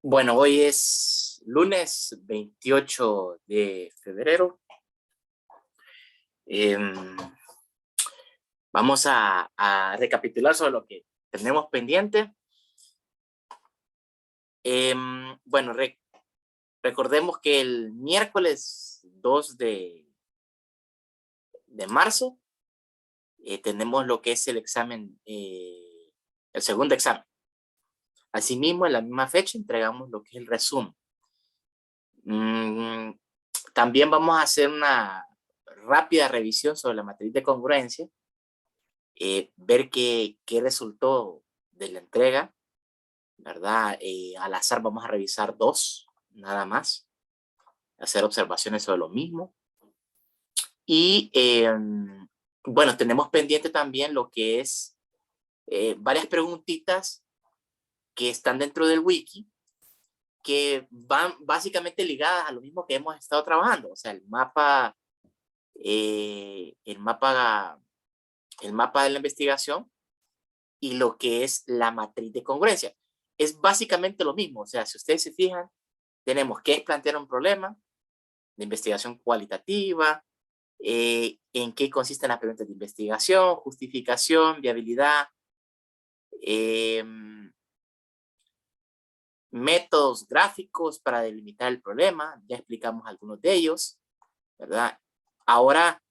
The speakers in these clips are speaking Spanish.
Bueno, hoy es lunes 28 de febrero. Vamos a recapitular sobre lo que tenemos pendiente. Bueno, recordemos que el miércoles 2 de marzo tenemos lo que es el examen, el segundo examen. Asimismo, en la misma fecha entregamos lo que es el resumen. También vamos a hacer una rápida revisión sobre la matriz de congruencia, ver qué resultó de la entrega, ¿verdad? Al azar vamos a revisar 2, nada más, hacer observaciones sobre lo mismo. Y bueno, tenemos pendiente también lo que es varias preguntitas que están dentro del wiki, que van básicamente ligadas a lo mismo que hemos estado trabajando, o sea, el mapa de la investigación y lo que es la matriz de congruencia. Es básicamente lo mismo, o sea, si ustedes se fijan, tenemos que plantear un problema de investigación cualitativa, en qué consisten las preguntas de investigación, justificación, viabilidad, métodos gráficos para delimitar el problema, ya explicamos algunos de ellos, ¿verdad? Ahora,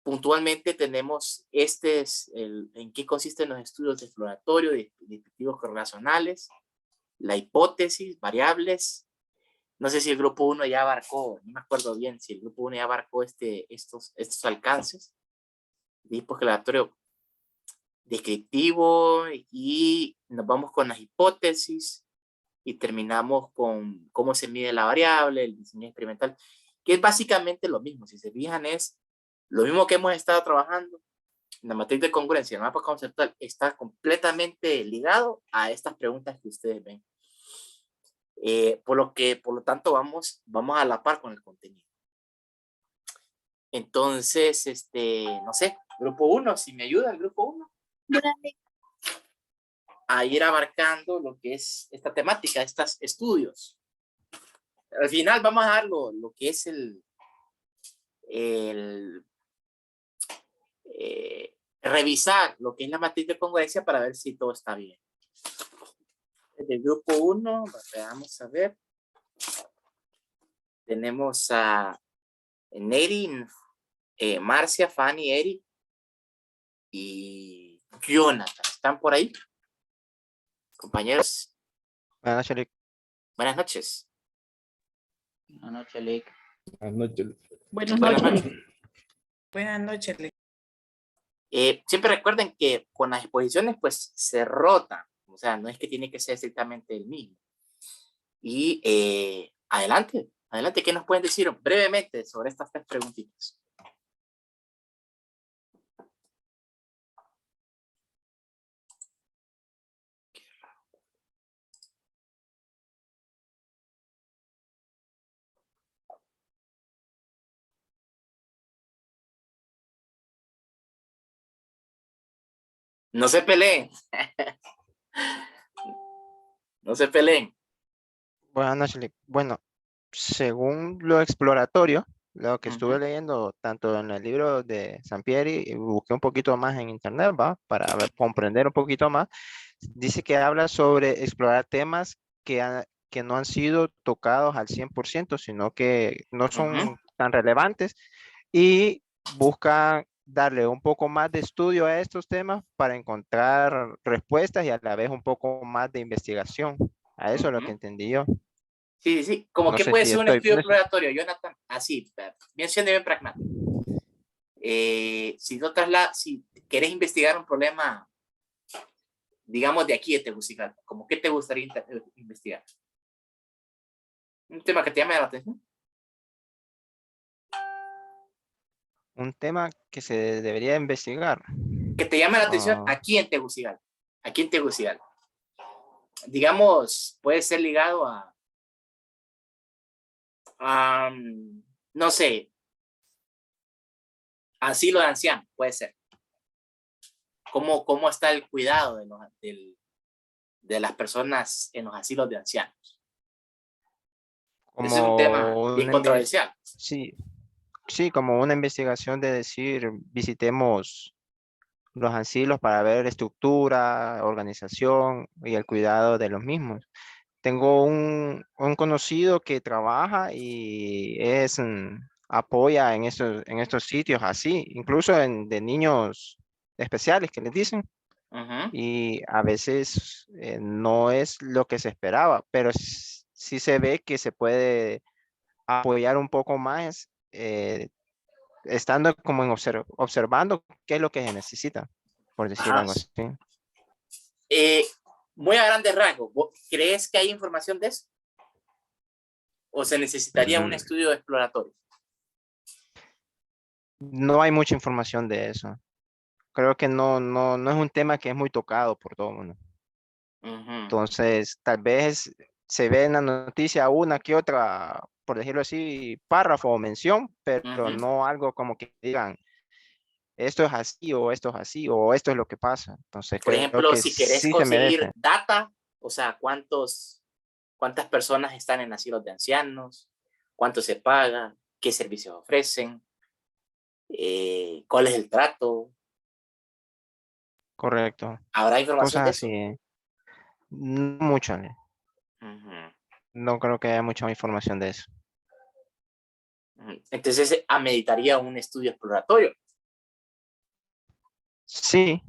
puntualmente tenemos en qué consisten los estudios exploratorios, descriptivos correlacionales, la hipótesis, variables. No sé si el grupo 1 ya abarcó, no me acuerdo bien si el grupo 1 ya abarcó estos alcances. Tipo exploratorio descriptivo, y nos vamos con las hipótesis y terminamos con cómo se mide la variable, el diseño experimental, que es básicamente lo mismo. Si se fijan, es lo mismo que hemos estado trabajando. La matriz de congruencia, el mapa conceptual, está completamente ligado a estas preguntas que ustedes ven. Por lo tanto, vamos a la par con el contenido. Entonces, no sé, grupo 1, si me ayuda el grupo 1 a ir abarcando lo que es esta temática, estos estudios. Al final vamos a dar lo que es revisar lo que es la matriz de congruencia para ver si todo está bien. Del grupo 1, vamos a ver. Tenemos a Neri, Marcia, Fanny, Eric y Jonathan. ¿Están por ahí, compañeros? Buenas noches, Lick. Buenas noches. Buenas noches, Lick. Buenas noches. Buenas noches. Buenas noches, Lick. Siempre recuerden que con las exposiciones pues se rotan, o sea, no es que tiene que ser estrictamente el mismo. Y adelante, ¿qué nos pueden decir brevemente sobre estas 3 preguntitas? No se peleen. No se peleen. Buenas noches, Lick. Bueno, según lo exploratorio, lo que estuve leyendo tanto en el libro de Sampieri, y busqué un poquito más en internet, ¿va? Para comprender un poquito más, dice que habla sobre explorar temas que no han sido tocados al 100%, sino que no son tan relevantes, y busca darle un poco más de estudio a estos temas para encontrar respuestas y a la vez un poco más de investigación. A eso es lo que entendí yo. Sí. Como No que sé puede si ser un estoy- estudio no sé- exploratorio, Jonathan. Así, bien siendo bien pragmático. Si querés investigar un problema, digamos, de aquí de Tegucigalpa, ¿cómo qué te gustaría investigar? ¿Un tema que te llame la atención? Un tema que se debería investigar. Que te llame la atención aquí en Tegucigalpa. Aquí en Tegucigalpa. Digamos, puede ser ligado a no sé, asilo de ancianos, puede ser. ¿Cómo está el cuidado de las personas en los asilos de ancianos? Ese es un tema Como bien una controversial. sí, sí, como una investigación de decir, visitemos los asilos para ver estructura, organización y el cuidado de los mismos. Tengo un conocido que trabaja y apoya en estos sitios así, incluso de niños especiales que les dicen, Ujú. y a veces no es lo que se esperaba, pero sí se ve que se puede apoyar un poco más, estando como observando qué es lo que se necesita, por decir Ajá. algo así. Eh, Muy a grandes rasgos, ¿vos crees que hay información de eso? ¿O se necesitaría un Mm, estudio exploratorio? No hay mucha información de eso. Creo que no es un tema que es muy tocado por todo el mundo. Ujú. Entonces, tal vez se ve en la noticia una que otra, por decirlo así, párrafo o mención, pero Ujú. no algo como que digan, esto es así o esto es así o esto es lo que pasa. Entonces, Por creo ejemplo, que si querés sí se conseguir merece. data, o sea, cuántas personas están en asilos de ancianos, cuánto se paga, qué servicios ofrecen, cuál es el trato. Correcto. ¿Habrá información Cosas de así. eso? No mucho, ¿eh? Ujú. No creo que haya mucha información de eso. Entonces, ameritaría un estudio exploratorio. Sí,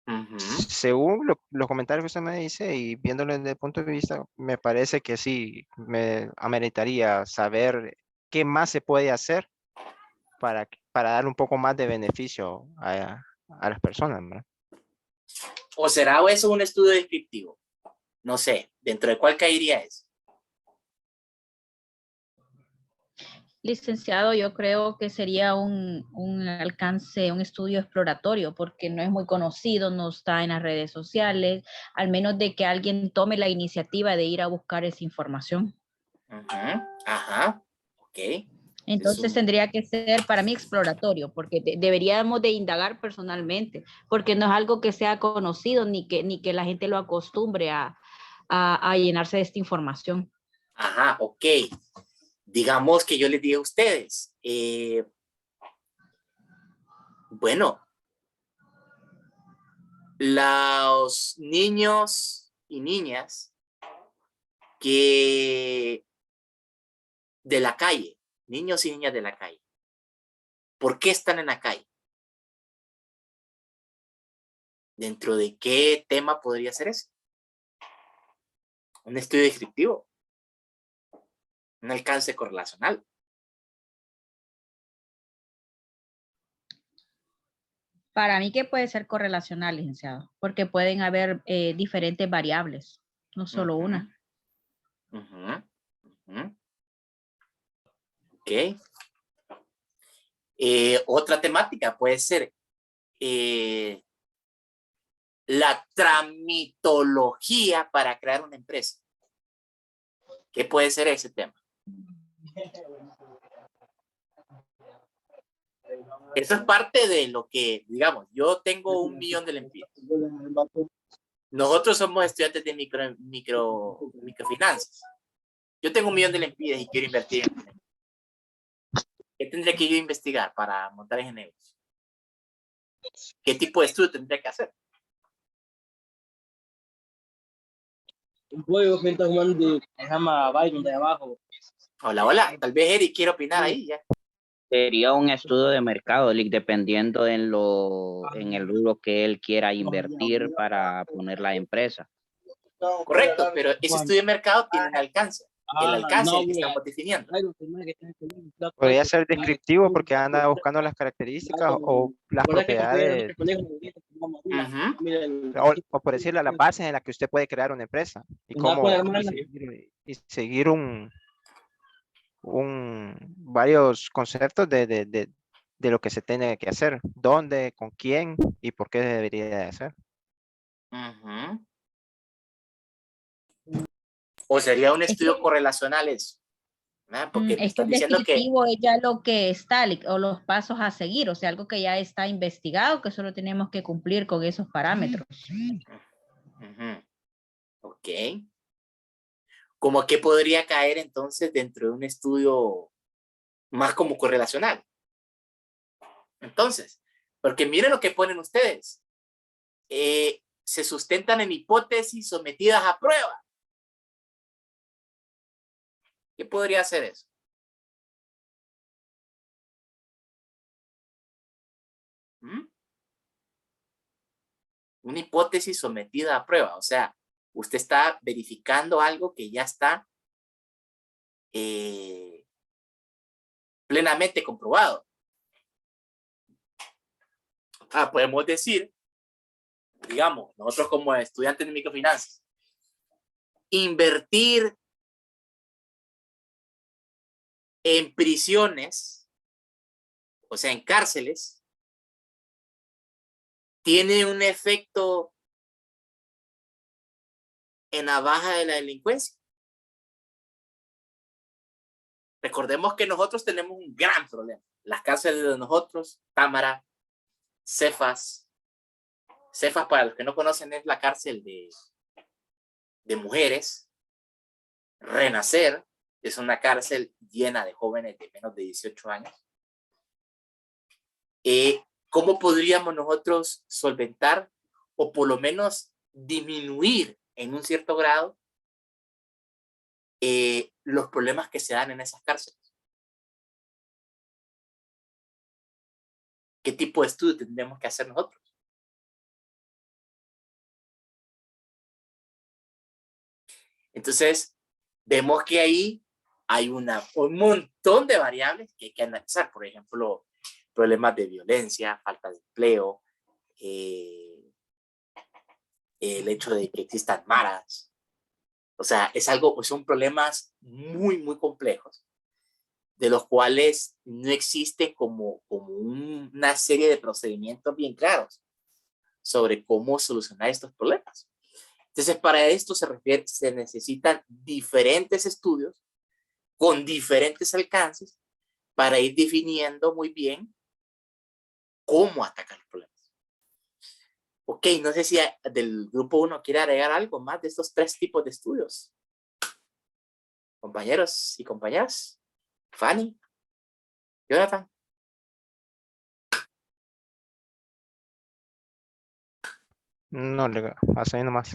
Ujú. según los comentarios que usted me dice y viéndolo desde el punto de vista, me parece que sí, me ameritaría saber qué más se puede hacer para dar un poco más de beneficio a las personas, ¿verdad? ¿O será eso un estudio descriptivo? No sé, ¿dentro de cuál caería eso? Licenciado, yo creo que sería un alcance, un estudio exploratorio, porque no es muy conocido, no está en las redes sociales, al menos de que alguien tome la iniciativa de ir a buscar esa información. Ujú. Ajá, ok. Entonces tendría que ser para mí exploratorio, porque deberíamos de indagar personalmente, porque no es algo que sea conocido ni que la gente lo acostumbre a llenarse de esta información. Ajá, ok. Digamos que yo les diga a ustedes, bueno, los niños y niñas que de la calle, niños y niñas de la calle, ¿por qué están en la calle? ¿Dentro de qué tema podría ser eso? Un estudio descriptivo, un alcance correlacional. Para mí que puede ser correlacional, licenciado, porque pueden haber diferentes variables, no solo Ujú, una. ujú, ujú. Ok. Otra temática puede ser la tramitología para crear una empresa. ¿Qué puede ser ese tema? Eso es parte de lo que, digamos, yo tengo 1 millón de lempiras. Nosotros somos estudiantes de microfinanzas. Yo tengo 1 millón de lempiras y quiero invertir en negocio. ¿Qué tendría que yo investigar para montar ese negocio? ¿Qué tipo de estudio tendría que hacer? Un pollo que está jugando, se llama Byron de abajo. Hola, hola. Tal vez Eric quiere opinar ahí ya. Sería un estudio de mercado, Lick, dependiendo en el rubro que él quiera invertir para poner la empresa. Correcto, pero ese estudio de mercado tiene un alcance. El alcance es No, el que mira, estamos definiendo. Podría ser descriptivo porque anda buscando las características o las propiedades, Ujú. o por decirlo, las bases en las que usted puede crear una empresa y cómo y seguir varios conceptos de lo que se tiene que hacer, dónde, con quién y por qué debería de hacer. Ujú. O sería un Es estudio correlacional eso. ¿Verdad? Porque me es que estás el diciendo que, descriptivo es ya lo que está, o los pasos a seguir, o sea, algo que ya está investigado, que solo tenemos que cumplir con esos parámetros. ujú, ok, ¿Cómo que podría caer entonces dentro de un estudio más como correlacional? Entonces, porque miren lo que ponen ustedes. Se sustentan en hipótesis sometidas a prueba. ¿Qué podría ser eso? ¿Mm? Una hipótesis sometida a prueba. O sea, usted está verificando algo que ya está plenamente comprobado. Podemos decir, digamos, nosotros como estudiantes de microfinanzas, invertir en prisiones, o sea, en cárceles, tiene un efecto en la baja de la delincuencia. Recordemos que nosotros tenemos un gran problema. Las cárceles de nosotros, Támara, Cefas. Cefas, para los que no conocen, es la cárcel de mujeres. Renacer es una cárcel llena de jóvenes de menos de 18 años. ¿Cómo podríamos nosotros solventar o por lo menos disminuir en un cierto grado los problemas que se dan en esas cárceles? ¿Qué tipo de estudio tendremos que hacer nosotros? Entonces, vemos que ahí hay un montón de variables que hay que analizar. Por ejemplo, problemas de violencia, falta de empleo, el hecho de que existan maras. O sea, son problemas muy, muy complejos, de los cuales no existe como una serie de procedimientos bien claros sobre cómo solucionar estos problemas. Entonces, para esto se necesitan diferentes estudios con diferentes alcances para ir definiendo muy bien cómo atacar los problemas. Ok, no sé si del grupo 1 quiere agregar algo más de estos 3 tipos de estudios. Compañeros y compañeras. Fanny. Jonathan. No, hasta ahí nomás.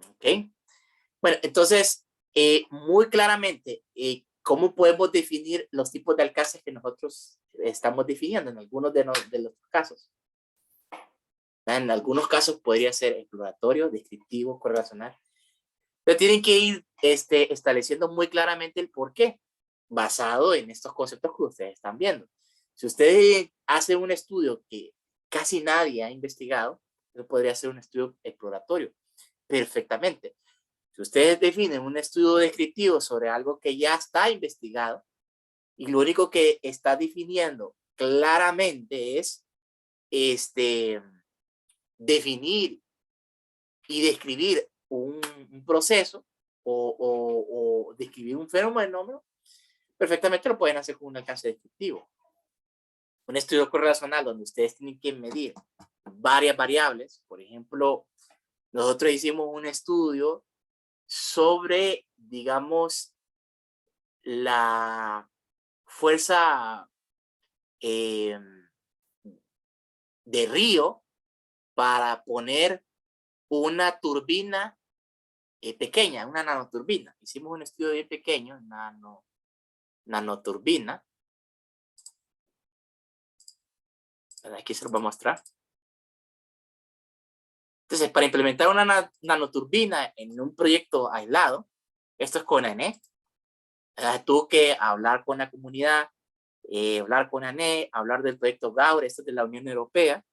Ok. Bueno, entonces, muy claramente, ¿cómo podemos definir los tipos de alcances que nosotros estamos definiendo en algunos de los casos? En algunos casos podría ser exploratorio, descriptivo, correlacional. Pero tienen que ir estableciendo muy claramente el por qué, basado en estos conceptos que ustedes están viendo. Si usted hace un estudio que casi nadie ha investigado, podría ser un estudio exploratorio, perfectamente. Si ustedes definen un estudio descriptivo sobre algo que ya está investigado, y lo único que está definiendo claramente es definir y describir un proceso o describir un fenómeno, perfectamente lo pueden hacer con un alcance descriptivo. Un estudio correlacional donde ustedes tienen que medir varias variables. Por ejemplo, nosotros hicimos un estudio sobre, digamos, la fuerza de río para poner una turbina pequeña, una nanoturbina. Hicimos un estudio bien pequeño, nanoturbina. Aquí se lo voy a mostrar. Entonces, para implementar una nanoturbina en un proyecto aislado, esto es con ANE, tuvo que hablar con la comunidad, hablar con ANE, hablar del proyecto GAUR, esto es de la Unión Europea.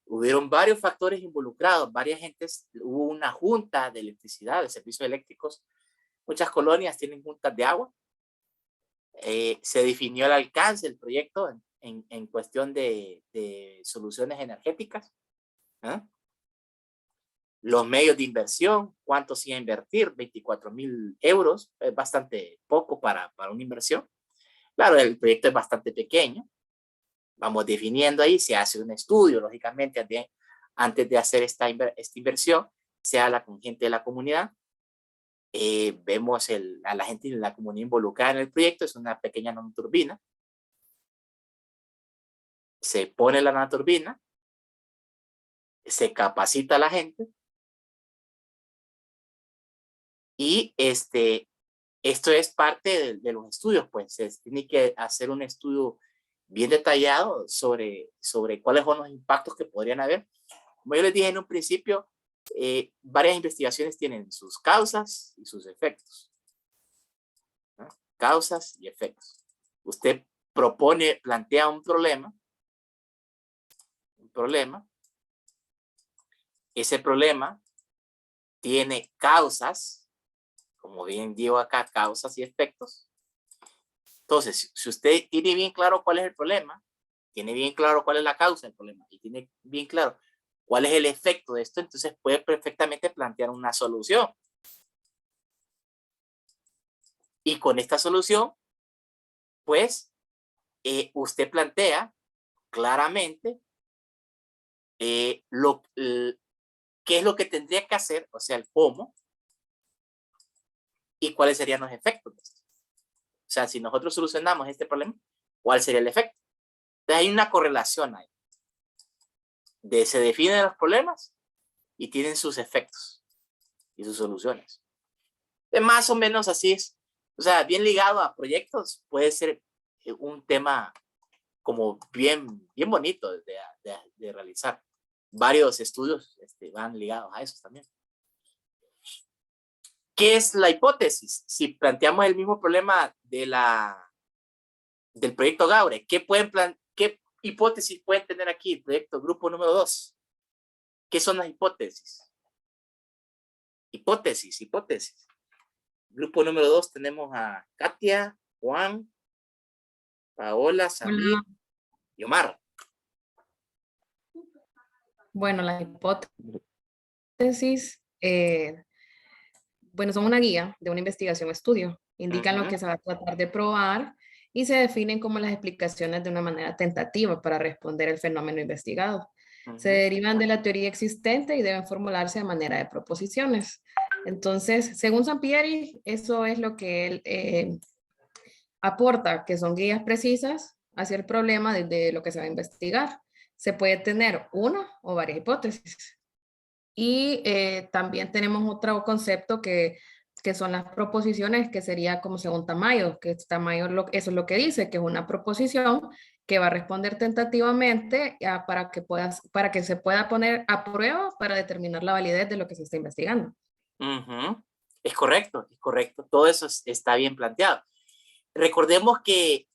Hubieron varios factores involucrados, varias gentes, hubo una junta de electricidad, de servicios eléctricos, muchas colonias tienen juntas de agua. Se definió el alcance del proyecto en cuestión de soluciones energéticas. Los medios de inversión, cuánto se iba a invertir, 24,000 euros, es bastante poco para una inversión. Claro, el proyecto es bastante pequeño. Vamos definiendo ahí, se hace un estudio, lógicamente, antes de hacer esta inversión, sea con gente de la comunidad. Vemos a la gente de la comunidad involucrada en el proyecto. Es una pequeña nanoturbina. Se pone la nanoturbina, se capacita a la gente y esto es parte de los estudios, pues se tiene que hacer un estudio bien detallado sobre cuáles son los impactos que podrían haber. Como yo les dije en un principio, varias investigaciones tienen sus causas y sus efectos, ¿no? Causas y efectos. Usted plantea un problema, ese problema tiene causas, como bien digo acá, causas y efectos. Entonces, si usted tiene bien claro cuál es el problema, tiene bien claro cuál es la causa del problema y tiene bien claro cuál es el efecto de esto, entonces puede perfectamente plantear una solución. Y con esta solución, pues, usted plantea claramente qué es lo que tendría que hacer, o sea, el cómo, y cuáles serían los efectos de esto. O sea, si nosotros solucionamos este problema, ¿cuál sería el efecto? Entonces hay una correlación ahí. Se definen los problemas y tienen sus efectos y sus soluciones. Más o menos así es. O sea, bien ligado a proyectos, puede ser un tema como bien bonito de realizar. Varios estudios van ligados a eso también. ¿Qué es la hipótesis? Si planteamos el mismo problema del proyecto Gaure, ¿qué hipótesis pueden tener aquí el proyecto grupo número 2? ¿Qué son las hipótesis? Hipótesis. Grupo número 2 tenemos a Katia, Juan, Paola, Samir y Omar. Bueno, las hipótesis, bueno, son una guía de una investigación o estudio. Indican lo que se va a tratar de probar y se definen como las explicaciones de una manera tentativa para responder al fenómeno investigado. Se derivan de la teoría existente y deben formularse de manera de proposiciones. Entonces, según Sampieri, eso es lo que él aporta, que son guías precisas hacia el problema de lo que se va a investigar. Se puede tener una o varias hipótesis. Y también tenemos otro concepto que son las proposiciones, que sería como según Tamayo, que Tamayo eso es lo que dice, que es una proposición que va a responder tentativamente para que se pueda poner a prueba para determinar la validez de lo que se está investigando. Es correcto. Todo eso está bien planteado. Recordemos que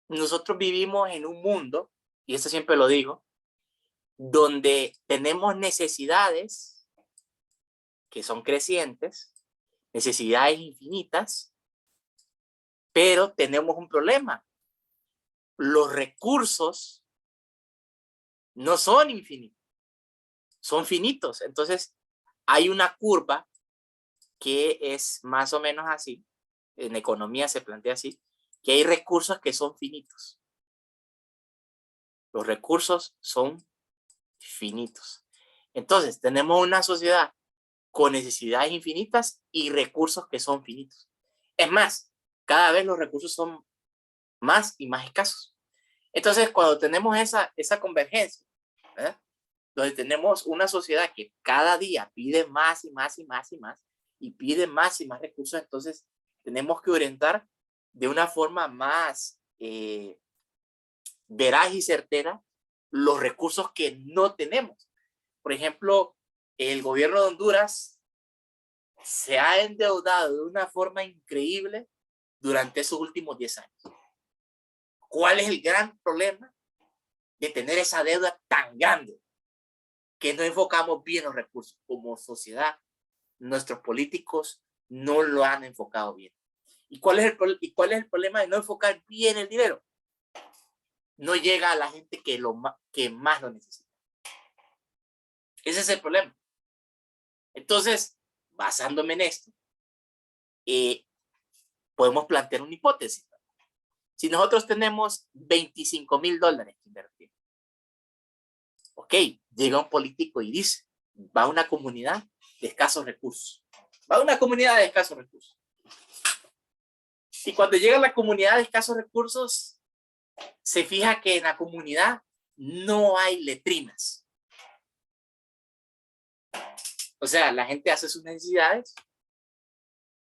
nosotros vivimos en un mundo, y eso siempre lo digo, donde tenemos necesidades que son crecientes, necesidades infinitas, pero tenemos un problema. Los recursos no son infinitos, son finitos. Entonces, hay una curva que es más o menos así, en economía se plantea así, que hay recursos que son finitos. Los recursos son finitos. Entonces, tenemos una sociedad con necesidades infinitas y recursos que son finitos. Es más, cada vez los recursos son más y más escasos. Entonces, cuando tenemos esa convergencia, ¿verdad? Donde tenemos una sociedad que cada día pide más y más y más y más, y pide más y más recursos, entonces tenemos que orientar de una forma más veraz y certera los recursos que no tenemos. Por ejemplo, el gobierno de Honduras se ha endeudado de una forma increíble durante esos últimos 10 años. ¿Cuál es el gran problema de tener esa deuda tan grande? Que no enfocamos bien los recursos. Como sociedad, nuestros políticos no lo han enfocado bien. ¿Y cuál es el problema de no enfocar bien el dinero? No llega a la gente que más lo necesita. Ese es el problema. Entonces, basándome en esto, podemos plantear una hipótesis. Si nosotros tenemos $25,000 que invertir, ok, llega un político y dice, va a una comunidad de escasos recursos. Va a una comunidad de escasos recursos. Y cuando llega a la comunidad de escasos recursos, se fija que en la comunidad no hay letrinas. O sea, la gente hace sus necesidades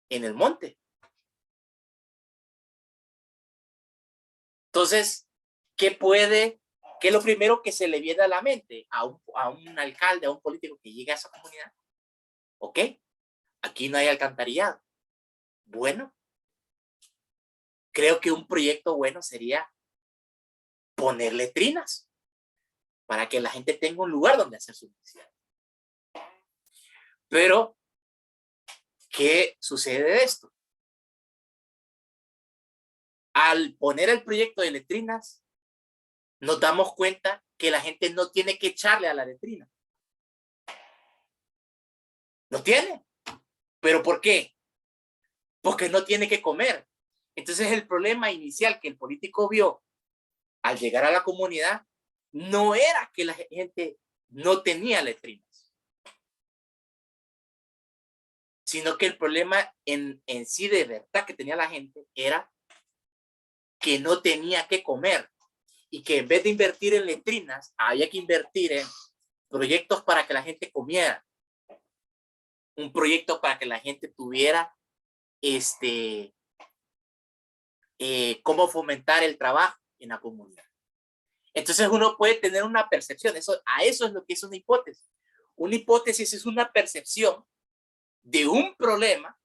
en el monte. Entonces, ¿qué es lo primero que se le viene a la mente a un alcalde, a un político que llega a esa comunidad? Ok, aquí no hay alcantarillado. Bueno, creo que un proyecto bueno sería poner letrinas para que la gente tenga un lugar donde hacer sus necesidades. Pero, ¿qué sucede de esto? Al poner el proyecto de letrinas, nos damos cuenta que la gente no tiene que echarle a la letrina. No tiene. ¿Pero por qué? Porque no tiene que comer. Entonces el problema inicial que el político vio al llegar a la comunidad no era que la gente no tenía letrinas, sino que el problema en sí de verdad que tenía la gente era que no tenía que comer y que en vez de invertir en letrinas, había que invertir en proyectos para que la gente comiera. Un proyecto para que la gente tuviera cómo fomentar el trabajo en la comunidad. Entonces uno puede tener una percepción, a eso es lo que es una hipótesis. Una hipótesis es una percepción de un problema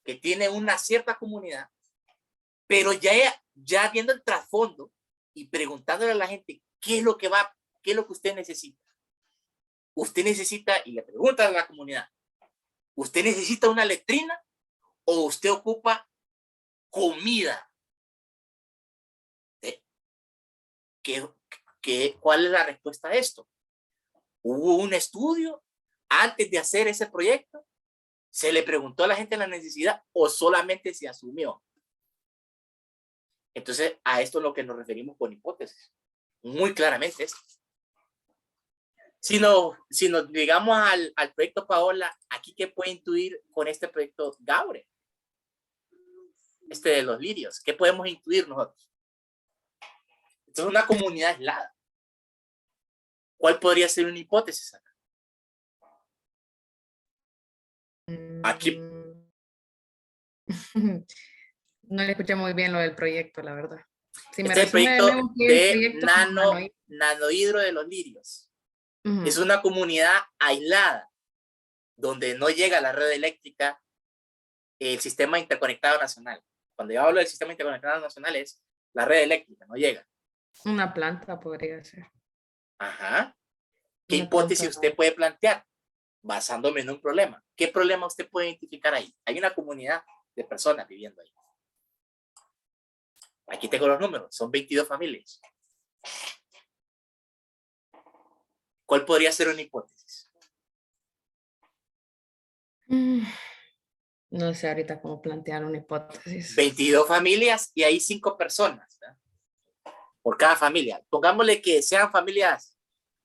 que tiene una cierta comunidad, pero ya viendo el trasfondo y preguntándole a la gente qué es lo que usted necesita. Usted necesita, y le pregunta a la comunidad, ¿usted necesita una letrina o usted ocupa comida? ¿Cuál es la respuesta a esto? ¿Hubo un estudio antes de hacer ese proyecto? ¿Se le preguntó a la gente la necesidad o solamente se asumió? Entonces, a esto es lo que nos referimos con hipótesis. Muy claramente esto. Si nos llegamos al proyecto Paola, aquí ¿qué puede intuir con este proyecto Gaure? De los lirios. ¿Qué podemos intuir nosotros? Esto es una comunidad aislada. ¿Cuál podría ser una hipótesis acá? Aquí. No le escuché muy bien lo del proyecto, la verdad. Si me Este es el resume proyecto de nuevo, ¿qué es el de proyecto nanohidro de los lirios. Ujú. Es una comunidad aislada donde no llega la red eléctrica, el sistema interconectado nacional. Cuando yo hablo del sistema interconectado nacional es la red eléctrica, no llega. Una planta podría ser. Ajá. ¿Qué Una hipótesis planta. usted puede plantear? Basándome en un problema. ¿Qué problema usted puede identificar ahí? Hay una comunidad de personas viviendo ahí. Aquí tengo los números, son 22 familias. ¿Cuál podría ser una hipótesis? No sé ahorita cómo plantear una hipótesis. 22 familias y hay 5 personas, ¿verdad? Por cada familia. Pongámosle que sean familias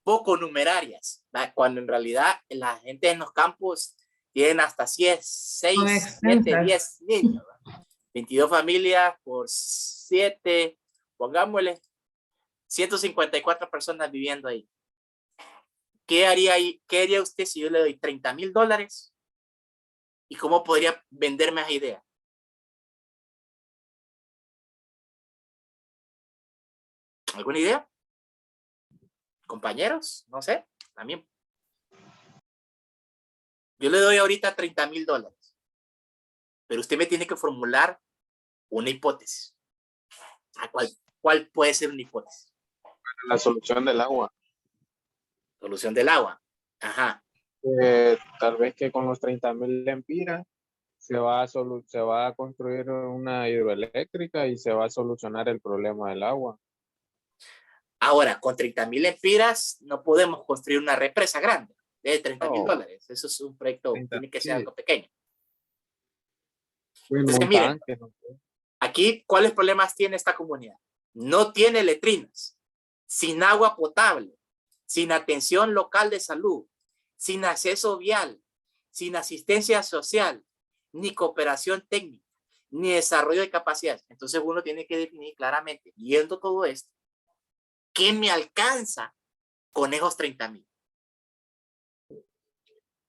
poco numerarias, ¿verdad? Cuando en realidad la gente en los campos tienen hasta 6, 7, 10 niños, ¿verdad? 22 familias por 7, pongámosle 154 personas viviendo ahí. ¿Qué haría usted si yo le doy $30,000? ¿Y cómo podría venderme esa idea? ¿Alguna idea? ¿Compañeros? No sé, también. Yo le doy ahorita $30,000, pero usted me tiene que formular una hipótesis. ¿Cuál puede ser una hipótesis? La solución del agua. Solución del agua. Ajá. Tal vez que con los 30,000 lempiras se va a construir una hidroeléctrica y se va a solucionar el problema del agua. Ahora, con 30,000 lempiras no podemos construir una represa grande de $30,000. Eso es un proyecto, tiene que ser algo pequeño. Bueno, Entonces, miren, aquí, ¿cuáles problemas tiene esta comunidad? No tiene letrinas, sin agua potable, sin atención local de salud, sin acceso vial, sin asistencia social, ni cooperación técnica, ni desarrollo de capacidades. Entonces uno tiene que definir claramente, viendo todo esto, ¿qué me alcanza con esos 30,000?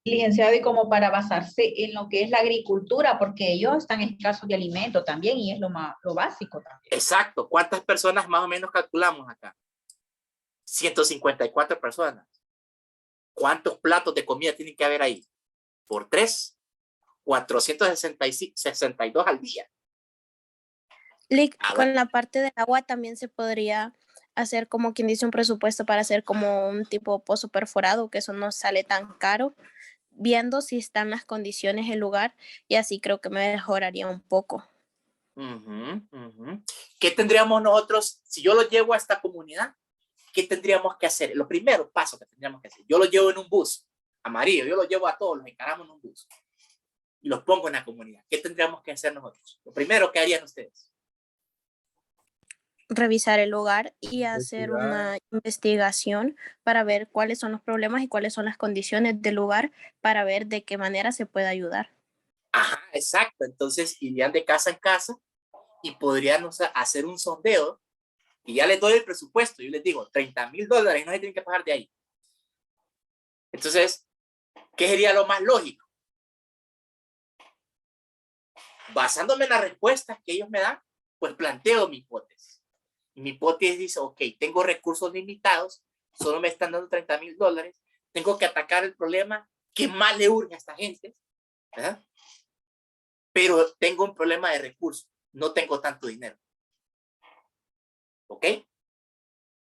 Licenciado, y como para basarse en lo que es la agricultura, porque ellos están escasos de alimento también y es lo básico también. Exacto. ¿Cuántas personas más o menos calculamos acá? 154 personas. ¿Cuántos platos de comida tienen que haber ahí? Por 3, 462 al día. Con la parte del agua también se podría hacer como quien dice un presupuesto para hacer como un tipo pozo perforado, que eso no sale tan caro, viendo si están las condiciones del lugar y así creo que me mejoraría un poco. ¿Qué tendríamos nosotros si yo lo llevo a esta comunidad? ¿Qué tendríamos que hacer? Lo primero paso que tendríamos que hacer, yo lo llevo en un bus amarillo, yo lo llevo a todos, los encaramos en un bus y los pongo en la comunidad. ¿Qué tendríamos que hacer nosotros? Lo primero que harían ustedes. Revisar el lugar y hacer una investigación para ver cuáles son los problemas y cuáles son las condiciones del lugar para ver de qué manera se puede ayudar. Ajá, exacto. Entonces irían de casa en casa y podrían, o sea, hacer un sondeo y ya les doy el presupuesto. Yo les digo, $30,000 no se tienen que pagar de ahí. Entonces, ¿qué sería lo más lógico? Basándome en las respuestas que ellos me dan, pues planteo mi hipótesis. Y mi hipótesis dice, ok, tengo recursos limitados, solo me están dando $30,000, tengo que atacar el problema que más le urge a esta gente, ¿verdad? Pero tengo un problema de recursos, no tengo tanto dinero. ¿Ok?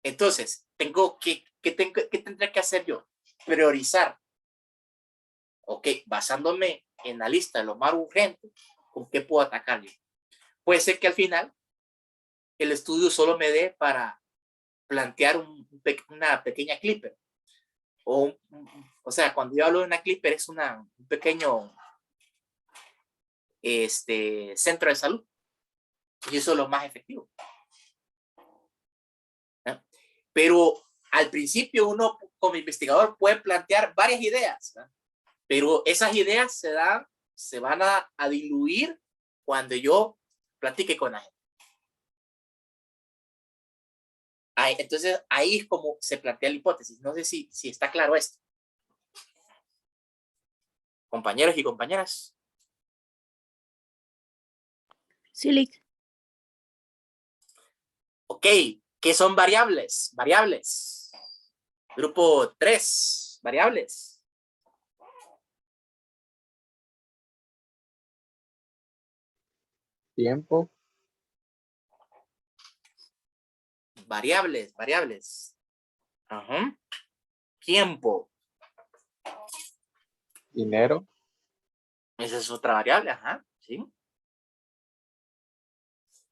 Entonces, ¿qué tendría que hacer yo? Priorizar. Ok, basándome en la lista de lo más urgente, ¿con qué puedo atacar yo? Puede ser que al final el estudio solo me dé para plantear una pequeña clipper. O sea, cuando yo hablo de una clipper es un pequeño centro de salud. Y eso es lo más efectivo. ¿No? Pero al principio uno como investigador puede plantear varias ideas, ¿no? Pero esas ideas se van a diluir cuando yo platique con la gente. Entonces ahí es como se plantea la hipótesis. No sé si está claro esto. Compañeros y compañeras. Sí, Lick. Ok, ¿qué son variables? Variables. Grupo 3, variables. Tiempo. Variables. Ajá. Tiempo. Dinero. Esa es otra variable, ajá, sí.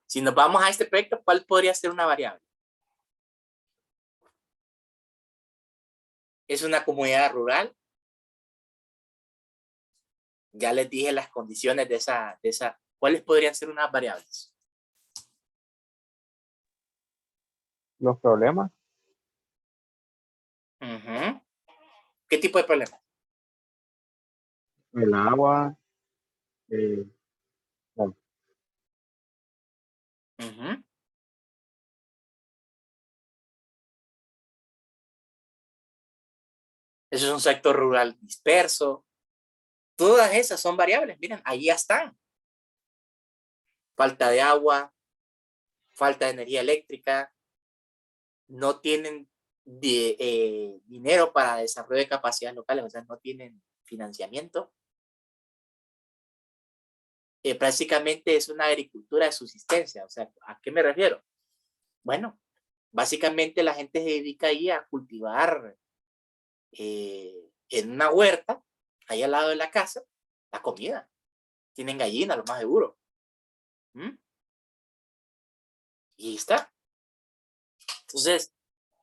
Si nos vamos a este proyecto, ¿cuál podría ser una variable? Es una comunidad rural. Ya les dije las condiciones de esa. ¿Cuáles podrían ser unas variables? Los problemas. Uh-huh. ¿Qué tipo de problemas? El agua. Bueno. Uh-huh. Eso es un sector rural disperso. Todas esas son variables. Miren, ahí ya están. Falta de agua, falta de energía eléctrica, no tienen dinero para desarrollo de capacidades locales, o sea, no tienen financiamiento. Prácticamente es una agricultura de subsistencia. O sea, ¿a qué me refiero? Bueno, básicamente la gente se dedica ahí a cultivar en una huerta, ahí al lado de la casa, la comida. Tienen gallinas, lo más seguro. Y está. Entonces,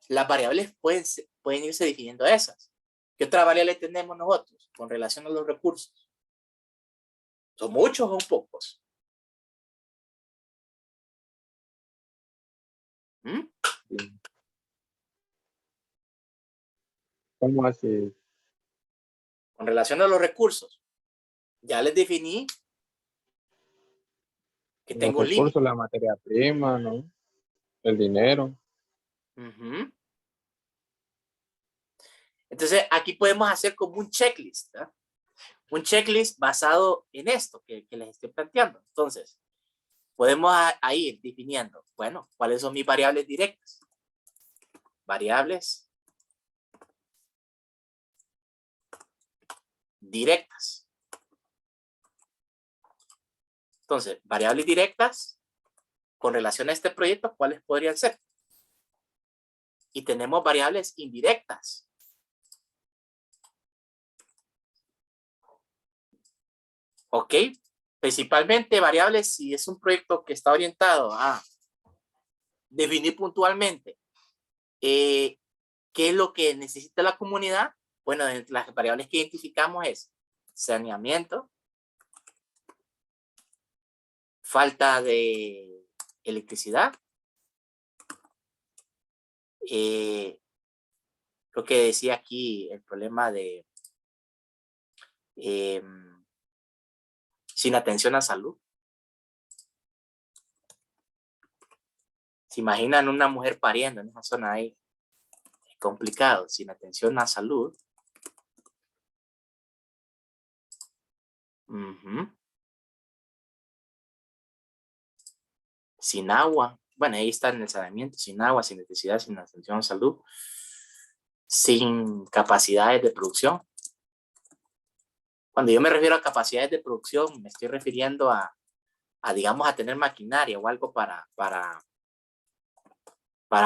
las variables pueden irse definiendo esas. ¿Qué otra variable tenemos nosotros con relación a los recursos? ¿Son muchos o pocos? ¿Cómo así? Con relación a los recursos, ya les definí que Los tengo un límite. recursos, la materia prima, ¿no? El dinero. Ujú. Entonces, aquí podemos hacer como un checklist, ¿verdad? Un checklist basado en esto que les estoy planteando. Entonces, podemos ir definiendo, bueno, ¿cuáles son mis variables directas? Variables directas. Entonces, variables directas con relación a este proyecto, ¿cuáles podrían ser? Y tenemos variables indirectas. ¿Ok? Principalmente variables si es un proyecto que está orientado a definir puntualmente qué es lo que necesita la comunidad. Bueno, las variables que identificamos es saneamiento, falta de electricidad, lo que decía aquí, el problema de sin atención a salud. ¿Se imaginan una mujer pariendo en esa zona ahí? Es complicado, sin atención a salud. Sin agua. Bueno, ahí está en el saneamiento, sin agua, sin electricidad, sin atención a salud, sin capacidades de producción. Cuando yo me refiero a capacidades de producción, me estoy refiriendo a digamos, a tener maquinaria o algo para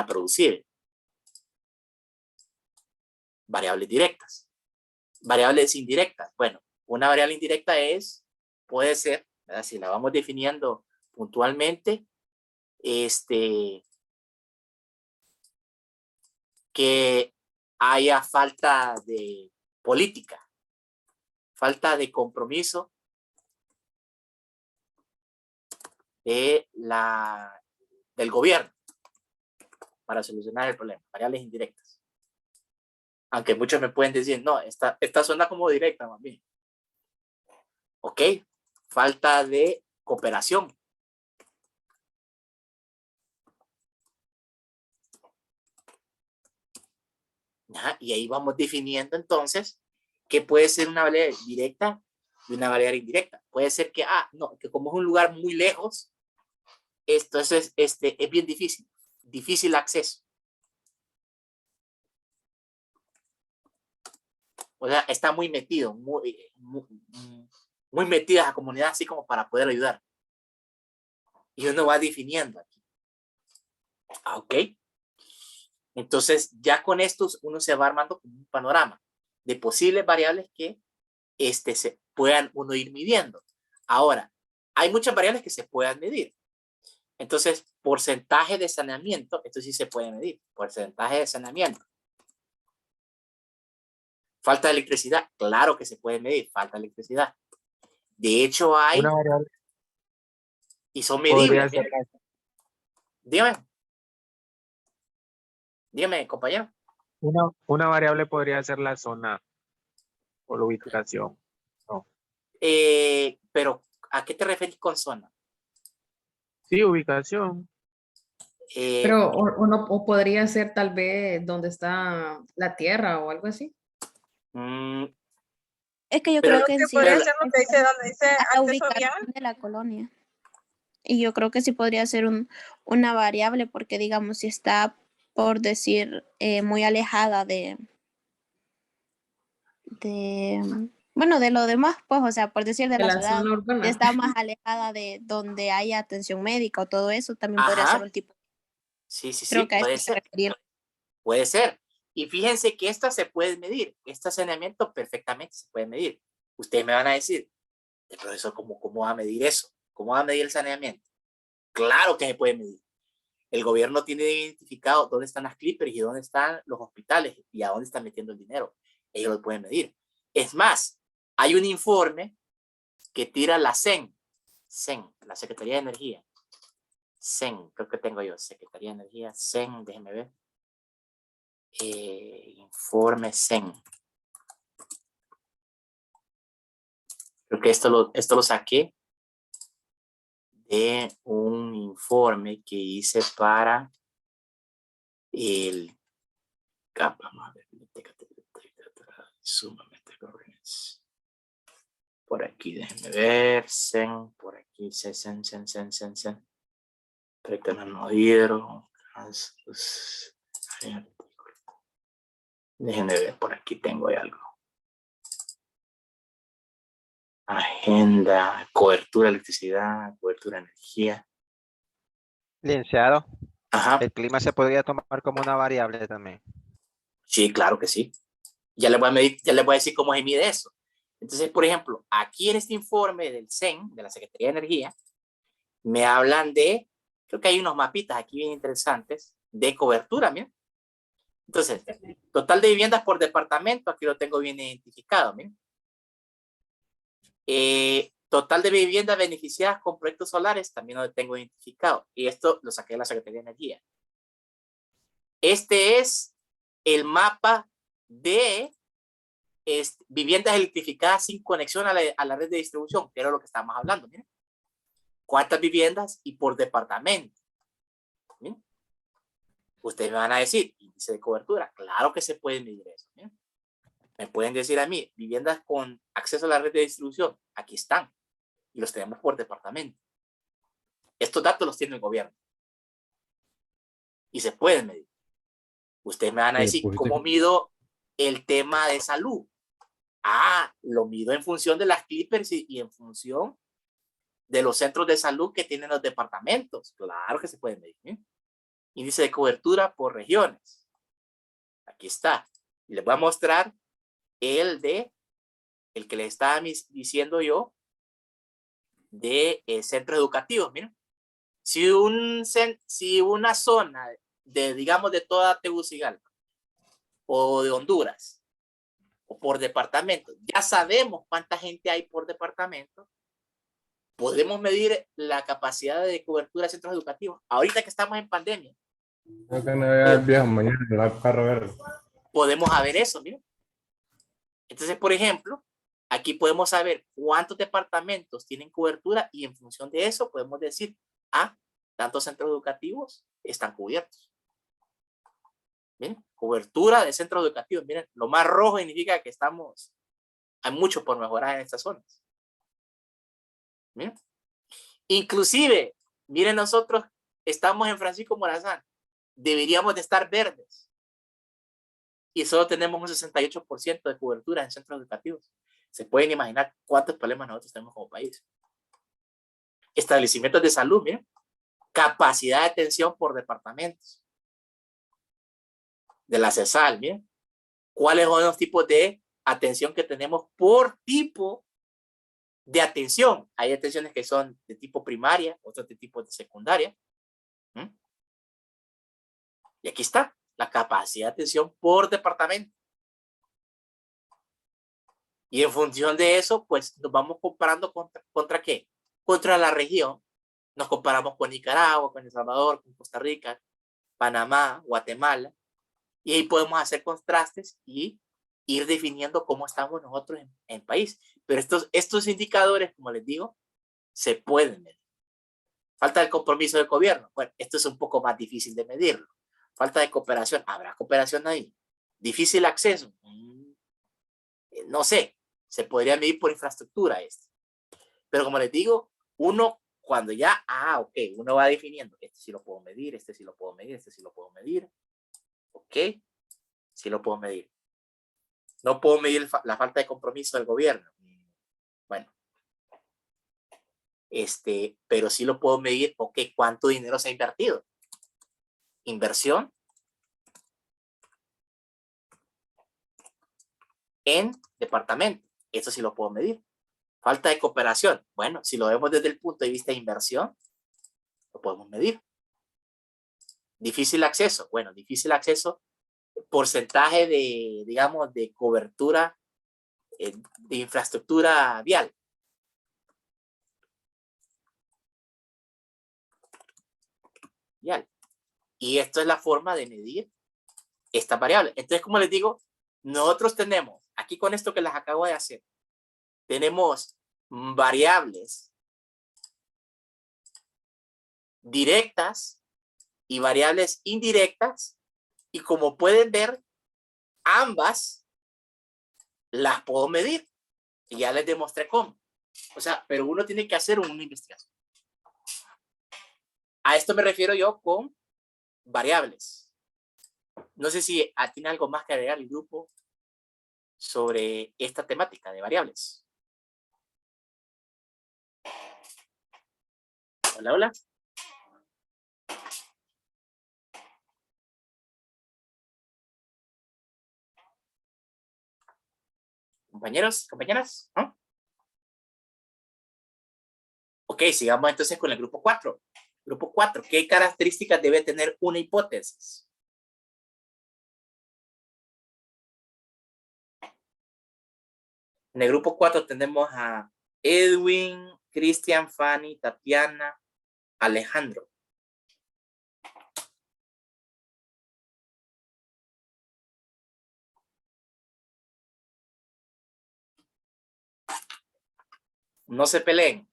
producir. Variables directas. Variables indirectas. Bueno, una variable indirecta puede ser, ¿verdad? Si la vamos definiendo puntualmente, que haya falta de política, falta de compromiso del gobierno para solucionar el problema. Variables indirectas. Aunque muchos me pueden decir, no, esta suena como directa, mami. Ok, falta de cooperación. Ajá, y ahí vamos definiendo entonces qué puede ser una variable directa y una variable indirecta. Puede ser que, no, que como es un lugar muy lejos, entonces es bien difícil acceso. O sea, está muy metido, muy metida la comunidad así como para poder ayudar. Y uno va definiendo aquí. Ok. Entonces, ya con estos uno se va armando un panorama de posibles variables que se puedan uno ir midiendo. Ahora, hay muchas variables que se puedan medir. Entonces, porcentaje de saneamiento, esto sí se puede medir. Porcentaje de saneamiento. Falta de electricidad, claro que se puede medir, falta de electricidad. De hecho, hay... Una variable y son medibles. Podría Dígame, compañero. una variable podría ser la zona o la ubicación. No. Pero, ¿a qué te referís con zona? Sí, ubicación. Pero o podría ser tal vez donde está la tierra o algo así. Es que yo Pero creo que en sí podría ser donde dice la acceso ubicación vial. de la colonia. Y yo creo que sí podría ser una variable porque, digamos, si está, por decir, muy alejada bueno, de lo demás, pues, o sea, por decir de De la la ciudad, zona urbana. si está más alejada de donde haya atención médica o todo eso, también podría ser un tipo. Sí, Creo que a eso puede se ser. refería. Puede ser. Y fíjense que estas se pueden medir. Este saneamiento perfectamente se puede medir. Ustedes me van a decir, el profesor, ¿cómo va a medir eso? ¿Cómo va a medir el saneamiento? Claro que se puede medir. El gobierno tiene identificado dónde están las clippers y dónde están los hospitales y a dónde están metiendo el dinero. Ellos lo pueden medir. Es más, hay un informe que tira la CEN, la Secretaría de Energía. CEN, creo que tengo yo, Secretaría de Energía, CEN, déjenme ver. Informe CEN. Creo que esto lo saqué de un informe que hice para el... Vamos a ver. Por aquí, déjenme ver. Por aquí, no dieron. Déjenme ver, por aquí tengo algo. Agenda, cobertura de electricidad, cobertura de energía. Licenciado, Ajá. el clima se podría tomar como una variable también. Sí, claro que sí. Ya les voy a medir, ya les voy a decir cómo se mide eso. Entonces, por ejemplo, aquí en este informe del CEN, de la Secretaría de Energía, me hablan de, creo que hay unos mapitas aquí bien interesantes, de cobertura, miren. Entonces, total de viviendas por departamento, aquí lo tengo bien identificado, miren. Total de viviendas beneficiadas con proyectos solares, también lo tengo identificado. Y esto lo saqué de la Secretaría de Energía. Este es el mapa de viviendas electrificadas sin conexión a la red de distribución, que era lo que estábamos hablando. Miren. ¿Cuántas viviendas y por departamento? ¿Miren? Ustedes me van a decir, índice de cobertura. Claro que se puede medir eso. ¿Miren? Me pueden decir a mí, viviendas con acceso a la red de distribución, aquí están. Y los tenemos por departamento. Estos datos los tiene el gobierno. Y se pueden medir. Ustedes me van a decir, ¿cómo mido el tema de salud? Ah, lo mido en función de las clippers y en función de los centros de salud que tienen los departamentos. Claro que se pueden medir. ¿Eh? Índice de cobertura por regiones. Aquí está. Y les voy a mostrar el que les estaba diciendo yo de centros educativos. Miren. Si una zona de, digamos, de toda Tegucigalpa o de Honduras o por departamento, ya sabemos cuánta gente hay por departamento, podemos medir la capacidad de cobertura de centros educativos. Ahorita que estamos en pandemia, podemos saber eso, miren. Entonces, por ejemplo, aquí podemos saber cuántos departamentos tienen cobertura y en función de eso podemos decir, tantos centros educativos están cubiertos. ¿Bien? Cobertura de centros educativos. Miren, lo más rojo significa que hay mucho por mejorar en estas zonas. ¿Bien? Inclusive, miren, nosotros estamos en Francisco Morazán. Deberíamos de estar verdes. Y solo tenemos un 68% de cobertura en centros educativos. Se pueden imaginar cuántos problemas nosotros tenemos como país. Establecimientos de salud, miren. Capacidad de atención por departamentos. De la CESAL, miren. ¿Cuáles son los tipos de atención que tenemos por tipo de atención? Hay atenciones que son de tipo primaria, otros de tipo de secundaria. Y aquí está la capacidad de atención por departamento. Y en función de eso, pues nos vamos comparando contra ¿qué? Contra la región. Nos comparamos con Nicaragua, con El Salvador, con Costa Rica, Panamá, Guatemala. Y ahí podemos hacer contrastes y ir definiendo cómo estamos nosotros en el país. Pero estos indicadores, como les digo, se pueden medir. Falta el compromiso del gobierno. Bueno, esto es un poco más difícil de medirlo. Falta de cooperación. ¿Habrá cooperación ahí? Difícil acceso. No sé. Se podría medir por infraestructura esto. Pero como les digo, uno cuando ya, ok, uno va definiendo. Este sí lo puedo medir, este sí lo puedo medir, este sí lo puedo medir. Ok, sí lo puedo medir. No puedo medir la falta de compromiso del gobierno. Bueno. Pero sí lo puedo medir, ok, ¿cuánto dinero se ha invertido? Inversión en departamento. Eso sí lo puedo medir. Falta de cooperación. Bueno, si lo vemos desde el punto de vista de inversión, lo podemos medir. Difícil acceso. Bueno, difícil acceso, porcentaje de, digamos, de cobertura de infraestructura vial. Y esto es la forma de medir esta variable. Entonces, como les digo, nosotros tenemos, aquí con esto que les acabo de hacer, tenemos variables directas y variables indirectas, y como pueden ver, ambas las puedo medir. Y ya les demostré cómo. O sea, pero uno tiene que hacer una investigación. A esto me refiero yo con variables. No sé si tiene algo más que agregar el grupo sobre esta temática de variables. Hola, hola. Compañeros, compañeras, ¿no? Ok, sigamos entonces con el grupo 4. Grupo 4, ¿qué características debe tener una hipótesis? En el grupo 4 tenemos a Edwin, Cristian, Fanny, Tatiana, Alejandro. No se peleen.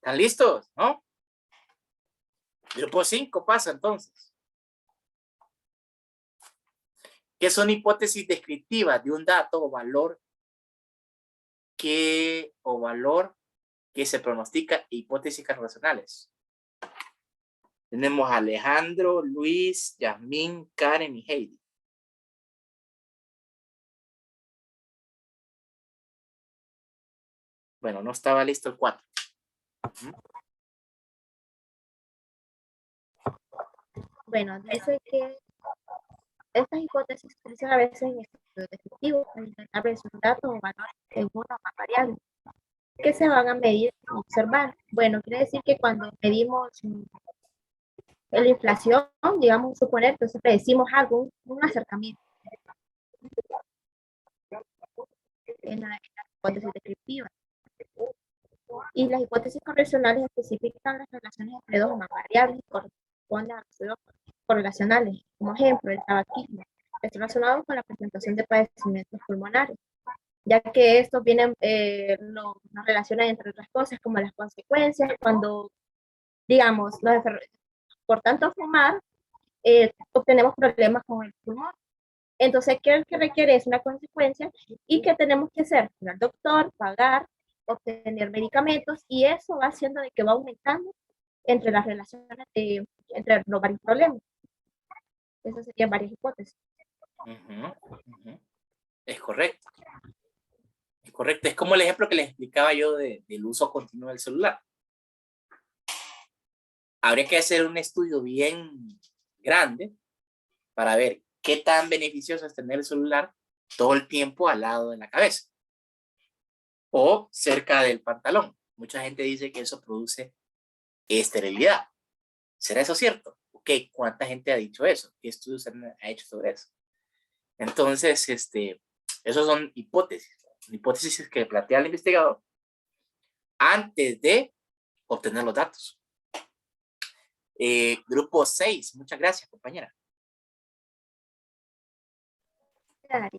¿Están listos? ¿No? Grupo 5 pasa entonces. ¿Qué son hipótesis descriptivas de un dato o valor que se pronostica? Hipótesis racionales. Tenemos a Alejandro, Luis, Yasmín, Karen y Heidi. Bueno, no estaba listo el 4. Bueno, dice que estas hipótesis se utilizan a veces en estudios descriptivos para intentar ver si un dato o valor en una o más variables que se van a medir y observar. Bueno, quiere decir que cuando medimos la inflación, digamos, suponer, entonces predecimos algo, un acercamiento en la hipótesis descriptiva. Y las hipótesis correlacionales especifican las relaciones entre dos o más variables y corresponden a los estudios correlacionales. Como ejemplo, el tabaquismo está relacionado con la presentación de padecimientos pulmonares, ya que estos vienen, nos relacionan entre otras cosas como las consecuencias cuando, digamos, por tanto fumar, obtenemos problemas con el pulmón. Entonces, ¿qué requiere? Es una consecuencia y ¿qué tenemos que hacer? Ir al doctor, pagar, obtener medicamentos, y eso va haciendo de que va aumentando entre las relaciones, entre los varios problemas. Esas serían varias hipótesis. Es correcto. Es correcto. Es como el ejemplo que les explicaba yo del uso continuo del celular. Habría que hacer un estudio bien grande para ver qué tan beneficioso es tener el celular todo el tiempo al lado de la cabeza o cerca del pantalón. Mucha gente dice que eso produce esterilidad. ¿Será eso cierto? Ok, ¿cuánta gente ha dicho eso? ¿Qué estudios se han hecho sobre eso? Entonces, esos son hipótesis que plantea el investigador antes de obtener los datos. Grupo 6, muchas gracias, compañera.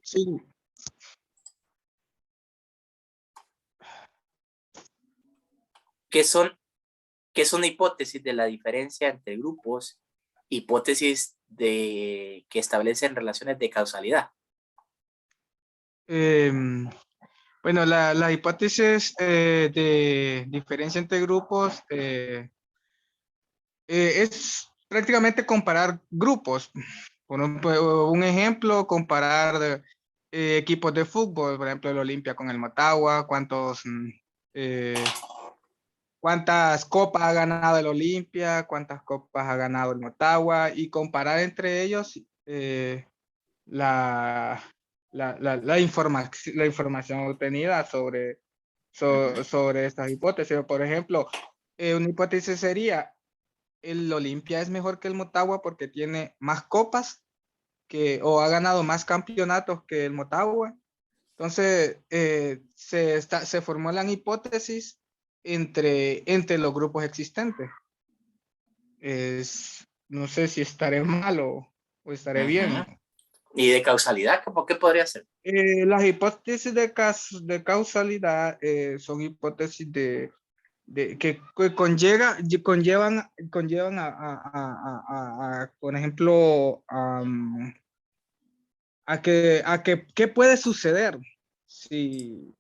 Sí. ¿Qué son hipótesis de la diferencia entre grupos? Hipótesis que establecen relaciones de causalidad. Bueno, la hipótesis de diferencia entre grupos es prácticamente comparar grupos. Por un ejemplo, comparar equipos de fútbol, por ejemplo, el Olimpia con el Motagua, cuántas copas ha ganado el Olimpia, cuántas copas ha ganado el Motagua, y comparar entre ellos la información obtenida sobre estas hipótesis. Por ejemplo, una hipótesis sería, el Olimpia es mejor que el Motagua porque tiene más copas o ha ganado más campeonatos que el Motagua. Entonces, se formulan hipótesis entre los grupos existentes. No sé si estaré mal o estaré bien. ¿Y de causalidad? ¿Cómo qué podría ser? Las hipótesis de causalidad son hipótesis que conllevan por ejemplo, qué puede suceder si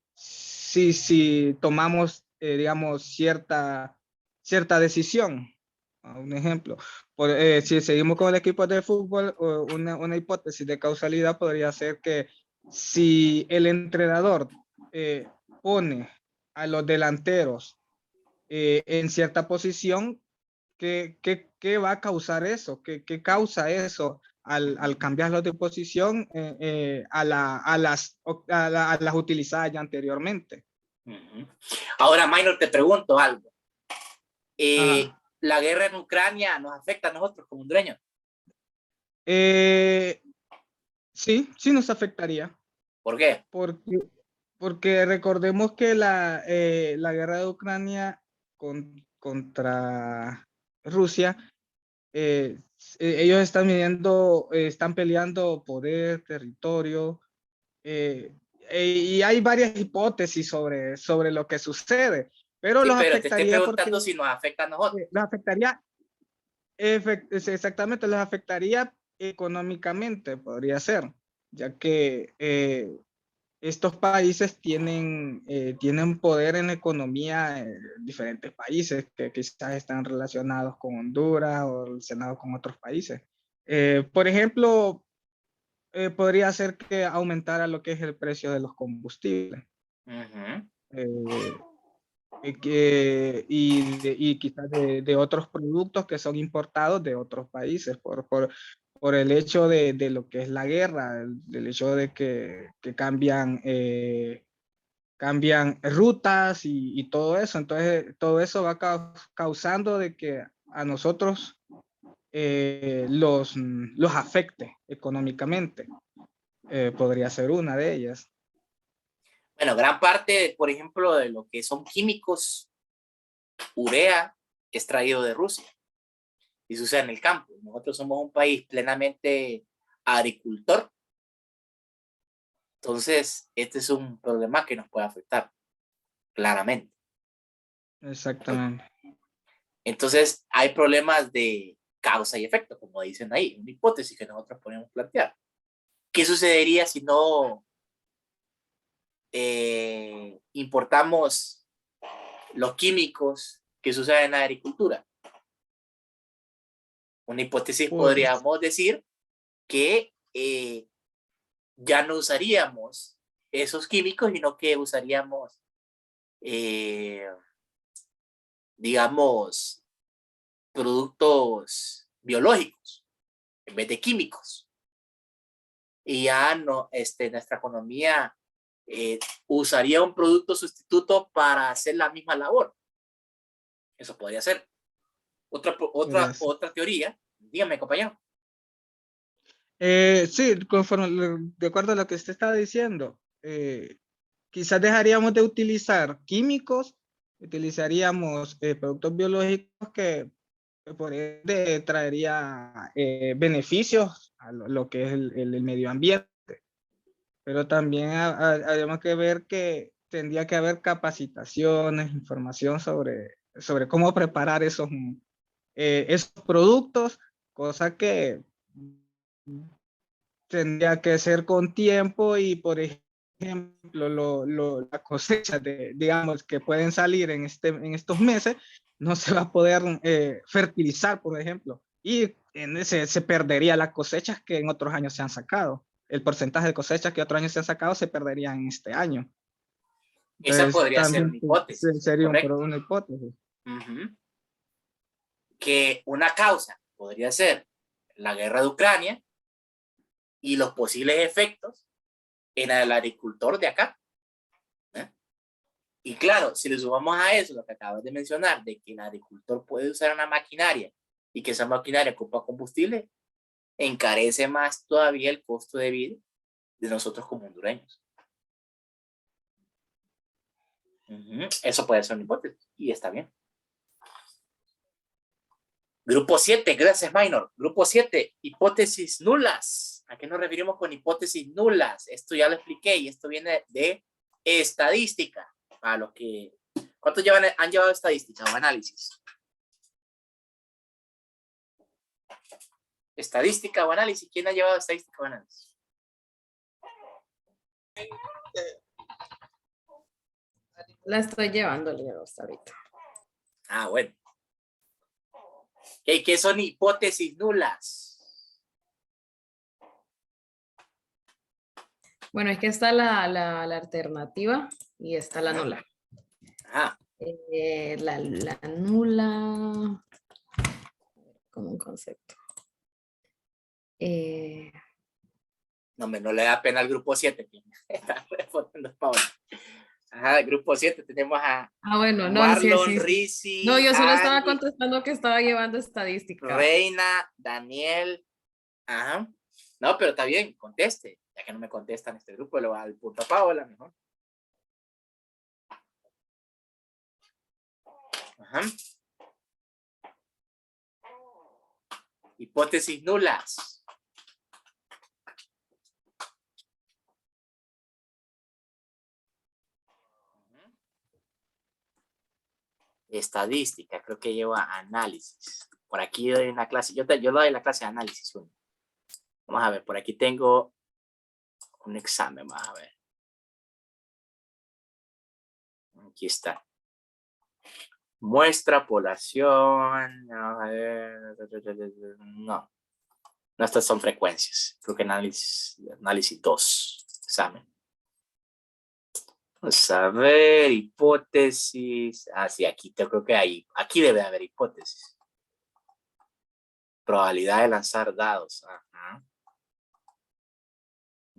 tomamos, digamos, cierta decisión. Un ejemplo, si seguimos con el equipo de fútbol, una hipótesis de causalidad podría ser que si el entrenador pone a los delanteros en cierta posición, ¿qué va a causar eso? ¿Qué causa eso al cambiarlos de posición a las utilizadas ya anteriormente? Ahora, Minor, te pregunto algo. ¿La guerra en Ucrania nos afecta a nosotros como hondureños? Sí nos afectaría. ¿Por qué? Porque recordemos que la guerra de Ucrania contra Rusia, ellos están peleando poder, territorio, y hay varias hipótesis sobre lo que sucede, pero Sí, los pero te estoy afectaría preguntando si nos afecta a nosotros. los afectaría, exactamente, los afectaría económicamente, podría ser, ya que estos países tienen poder en la economía en diferentes países que quizás están relacionados con Honduras o relacionados con otros países. Por ejemplo, podría ser que aumentara lo que es el precio de los combustibles. Y quizás de otros productos que son importados de otros países por el hecho de lo que es la guerra, del hecho de que cambian rutas y todo eso. Entonces, todo eso va causando de que a nosotros los afecte económicamente. Podría ser una de ellas. Bueno, gran parte, por ejemplo, de lo que son químicos, urea, es traído de Rusia y se usa en el campo. Nosotros somos un país plenamente agricultor. Entonces, este es un problema que nos puede afectar, claramente. Exactamente. Entonces, hay problemas de causa y efecto, como dicen ahí, una hipótesis que nosotros podemos plantear. ¿Qué sucedería si no importamos los químicos que se usan en la agricultura? Una hipótesis podríamos decir que ya no usaríamos esos químicos, sino que usaríamos, digamos, productos biológicos en vez de químicos. Y ya no, nuestra economía usaría un producto sustituto para hacer la misma labor. Eso podría ser. Otra teoría. Dígame, compañero. Sí, de acuerdo a lo que usted está diciendo, quizás dejaríamos de utilizar químicos, utilizaríamos productos biológicos que por ende traería beneficios a lo que es el medio ambiente. Pero también habríamos que ver que tendría que haber capacitaciones, información sobre cómo preparar esos productos, cosa que tendría que ser con tiempo y, por ejemplo, la cosecha digamos, que pueden salir en estos meses, no se va a poder fertilizar, por ejemplo, y se perdería las cosechas que en otros años se han sacado. El porcentaje de cosechas que otros años se han sacado se perdería en este año. Entonces, esa podría ser una hipótesis. Sería una hipótesis. Que una causa podría ser la guerra de Ucrania y los posibles efectos en el agricultor de acá. Y claro, si le sumamos a eso lo que acabas de mencionar, de que el agricultor puede usar una maquinaria y que esa maquinaria ocupa combustible, encarece más todavía el costo de vida de nosotros como hondureños. Eso puede ser una hipótesis y está bien. Grupo 7, gracias Minor. Grupo 7, hipótesis nulas. ¿A qué nos referimos con hipótesis nulas? Esto ya lo expliqué y esto viene de estadística. Para los que... ¿Cuántos han llevado estadística o análisis? Estadística o análisis. ¿Quién ha llevado estadística o análisis? La estoy llevando, Leo, hasta ahorita. Ah, bueno. ¿Qué son hipótesis nulas? Bueno, es que está la alternativa y está la nula. Ajá. La nula, como un concepto. No, no le da pena al grupo 7. Ajá, grupo 7 tenemos a bueno, no, Marlon, sí. Rizzi, no, yo solo estaba Andy, contestando que estaba llevando estadística. Reina, Daniel. Ajá. No, pero está bien, conteste. Ya que no me contestan este grupo, le voy a dar el punto a Paola mejor. Ajá. Hipótesis nulas. Estadística, creo que lleva análisis. Por aquí doy una clase, yo lo doy la clase de análisis 1. Vamos a ver, por aquí tengo un examen, vamos a ver. Aquí está. Muestra, población, vamos a ver. No, estas son frecuencias. Creo que análisis 2, examen. Vamos a ver, hipótesis. Ah, sí, aquí creo que aquí debe haber hipótesis. Probabilidad de lanzar dados. Ajá.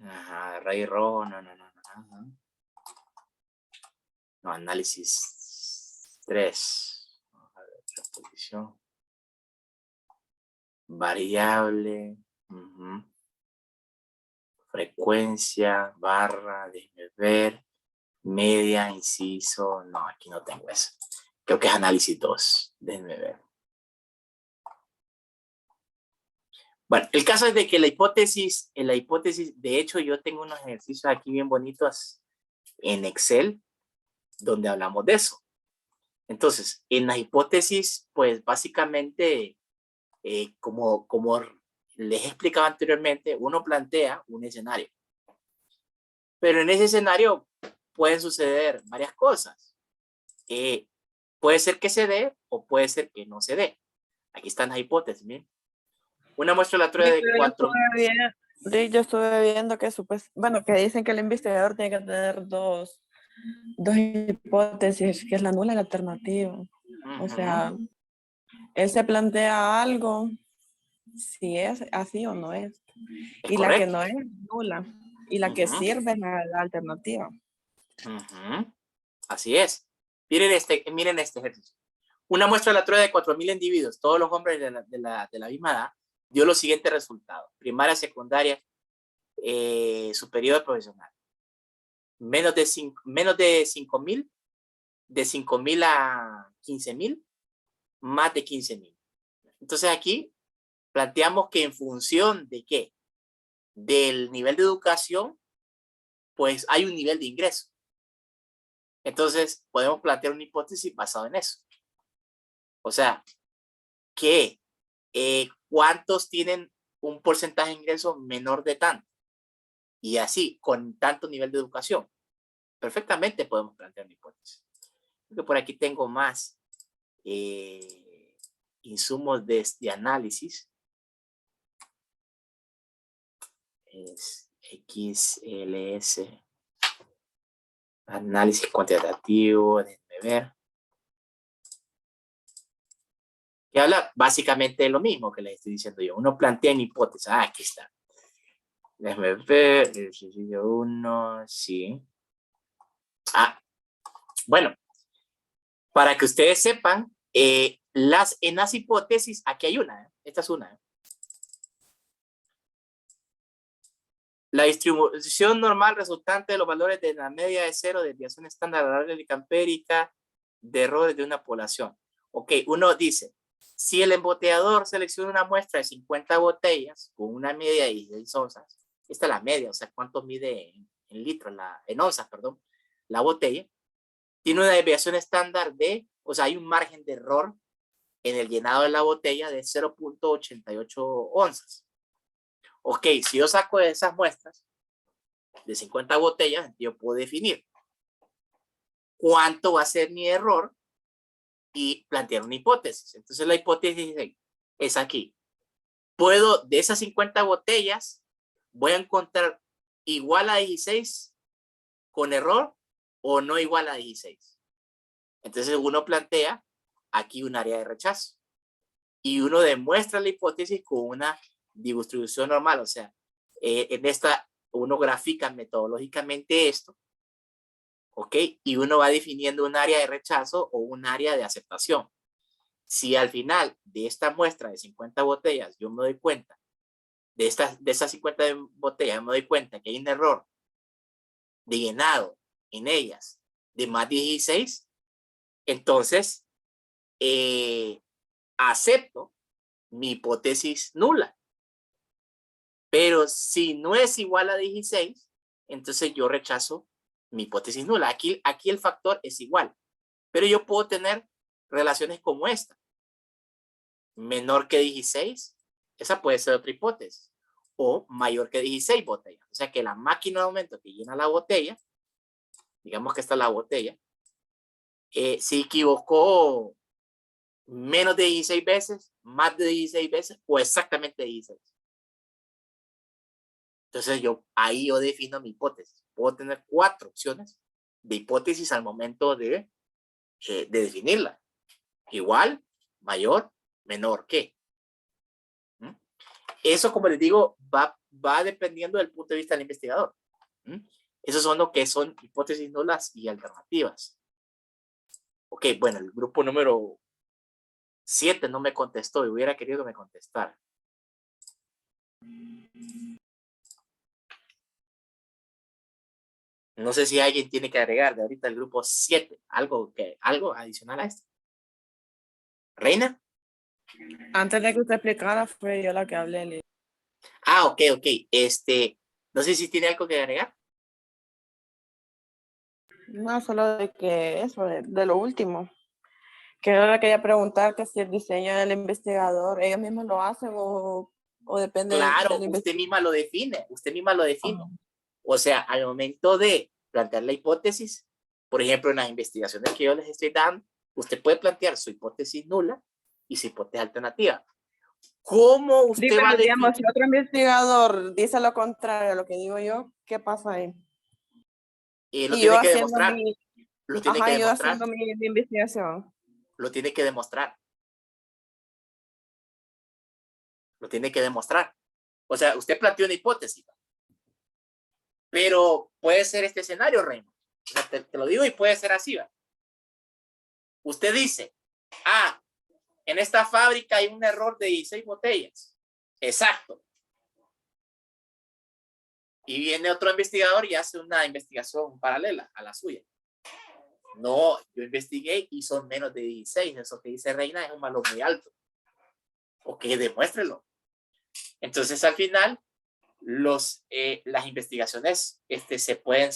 Ajá, rey rojo, no. Ajá. No, análisis 3. Vamos a ver, transposición. Variable. Frecuencia, barra, déjeme ver. Media, inciso. No, aquí no tengo eso. Creo que es análisis 2. Déjenme ver. Bueno, el caso es de que en la hipótesis, de hecho yo tengo unos ejercicios aquí bien bonitos en Excel donde hablamos de eso. Entonces, en la hipótesis, pues básicamente, como les he explicado anteriormente, uno plantea un escenario. Pero en ese escenario pueden suceder varias cosas. Puede ser que se dé o puede ser que no se dé. Aquí están las hipótesis, ¿bien? Una muestra aleatoria de 4. Yo estuve viendo que que dicen que el investigador tiene que tener dos hipótesis, que es la nula y la alternativa. O sea, él se plantea algo, si es así o no es. Y correcto. La que no es nula. Y la que sirve es la alternativa. Así es. Miren este ejercicio. Una muestra aleatoria de 4,000 individuos, todos los hombres de la misma edad, dio los siguientes resultados. Primaria, secundaria, superior, profesional. Menos de 5,000, de 5,000 a 15,000, más de 15,000. Entonces aquí planteamos que en función de ¿qué? Del nivel de educación, pues hay un nivel de ingreso. Entonces podemos plantear una hipótesis basada en eso. O sea, que ¿cuántos tienen un porcentaje de ingreso menor de tanto? Y así, con tanto nivel de educación. Perfectamente podemos plantear una hipótesis. Porque por aquí tengo más insumos de análisis. Es XLS. Análisis cuantitativo, déjenme ver. Que habla básicamente de lo mismo que les estoy diciendo yo. Uno plantea en hipótesis. Aquí está. Déjame ver, ejercicio 1, sí. Bueno, para que ustedes sepan, en las hipótesis, aquí hay una, esta es una. La distribución normal resultante de los valores de la media de cero, desviación estándar, la aritmética empírica, de errores de una población. Ok, uno dice, si el embotellador selecciona una muestra de 50 botellas con una media de 16 onzas, esta es la media, o sea, cuánto mide en litros, en onzas, perdón, la botella, tiene una desviación estándar de, o sea, hay un margen de error en el llenado de la botella de 0.88 onzas. Ok, si yo saco de esas muestras de 50 botellas, yo puedo definir cuánto va a ser mi error y plantear una hipótesis. Entonces la hipótesis es aquí. Puedo, de esas 50 botellas, voy a encontrar igual a 16 con error o no igual a 16. Entonces uno plantea aquí un área de rechazo y uno demuestra la hipótesis con una distribución normal. O sea, en esta uno grafica metodológicamente esto, ¿ok? Y uno va definiendo un área de rechazo o un área de aceptación. Si al final de esta muestra de 50 botellas yo me doy cuenta, de esas 50 botellas me doy cuenta que hay un error de llenado en ellas de más 16, entonces acepto mi hipótesis nula. Pero si no es igual a 16, entonces yo rechazo mi hipótesis nula. Aquí el factor es igual, pero yo puedo tener relaciones como esta. Menor que 16, esa puede ser otra hipótesis. O mayor que 16 botellas. O sea que la máquina de aumento que llena la botella, digamos que esta es la botella, se equivocó menos de 16 veces, más de 16 veces o exactamente 16. Entonces ahí yo defino mi hipótesis. Puedo tener 4 opciones de hipótesis al momento de definirla. Igual, mayor, menor que. Eso, como les digo, va dependiendo del punto de vista del investigador. Esos son lo que son hipótesis nulas y alternativas. Ok, bueno, el grupo número 7 no me contestó y hubiera querido que me contestara. No sé si alguien tiene que agregar de ahorita el grupo 7, algo adicional a esto. ¿Reina? Antes de que usted explicara, fue yo la que hablé. Ok. No sé si tiene algo que agregar. No, solo de que eso, de lo último. Que yo le quería preguntar que si el diseño del investigador, ellos mismos lo hacen o depende Claro, del usted misma lo define, Ajá. O sea, al momento de plantear la hipótesis, por ejemplo, en las investigaciones que yo les estoy dando, usted puede plantear su hipótesis nula y su hipótesis alternativa. ¿Cómo usted va a definir? Digamos, si otro investigador dice lo contrario a lo que digo yo, ¿qué pasa ahí? Lo Y yo tiene que haciendo demostrar. Lo tiene que yo demostrar. haciendo mi investigación. Lo tiene que demostrar. Lo tiene que demostrar. O sea, usted planteó una hipótesis. Pero puede ser este escenario, Raymond. O sea, te lo digo y puede ser así, ¿va? Usted dice, en esta fábrica hay un error de 16 botellas. Exacto. Y viene otro investigador y hace una investigación paralela a la suya. No, yo investigué y son menos de 16. Eso que dice Reina es un valor muy alto. Ok, demuéstrelo. Entonces, al final, las investigaciones pueden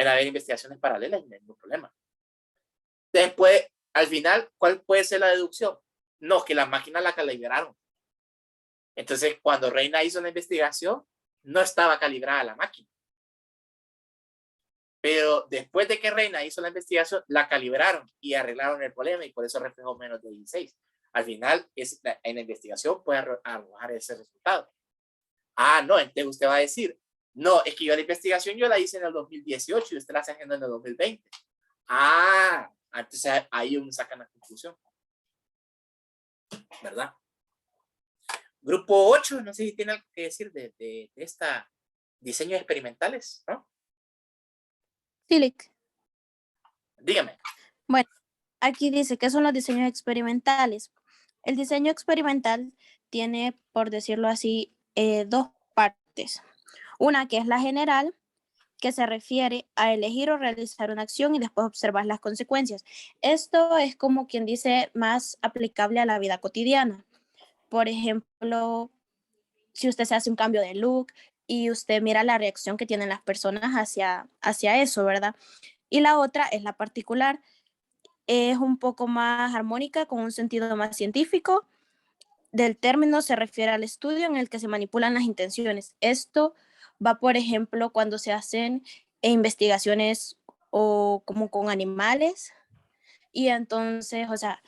haber investigaciones paralelas y no hay ningún problema. Después, al final, ¿cuál puede ser la deducción? No, que la máquina la calibraron. Entonces, cuando Reina hizo la investigación, no estaba calibrada la máquina. Pero después de que Reina hizo la investigación, la calibraron y arreglaron el problema y por eso reflejó menos de 16. Al final, en la investigación puede arrojar ese resultado. No, entonces usted va a decir, no, es que yo la investigación yo la hice en el 2018 y usted la está haciendo en el 2020. Entonces ahí uno saca la conclusión. ¿Verdad? Grupo 8, no sé si tiene algo que decir de esta diseños experimentales, ¿no? Sí, Lick. Dígame. Bueno, aquí dice que son los diseños experimentales. El diseño experimental tiene, por decirlo así, dos partes. Una que es la general, que se refiere a elegir o realizar una acción y después observar las consecuencias. Esto es como quien dice más aplicable a la vida cotidiana. Por ejemplo, si usted se hace un cambio de look y usted mira la reacción que tienen las personas hacia eso, ¿verdad? Y la otra es la particular, es un poco más armónica, con un sentido más científico. Del término se refiere al estudio en el que se manipulan las intenciones. Esto va, por ejemplo, cuando se hacen investigaciones o como con animales y entonces, o sea,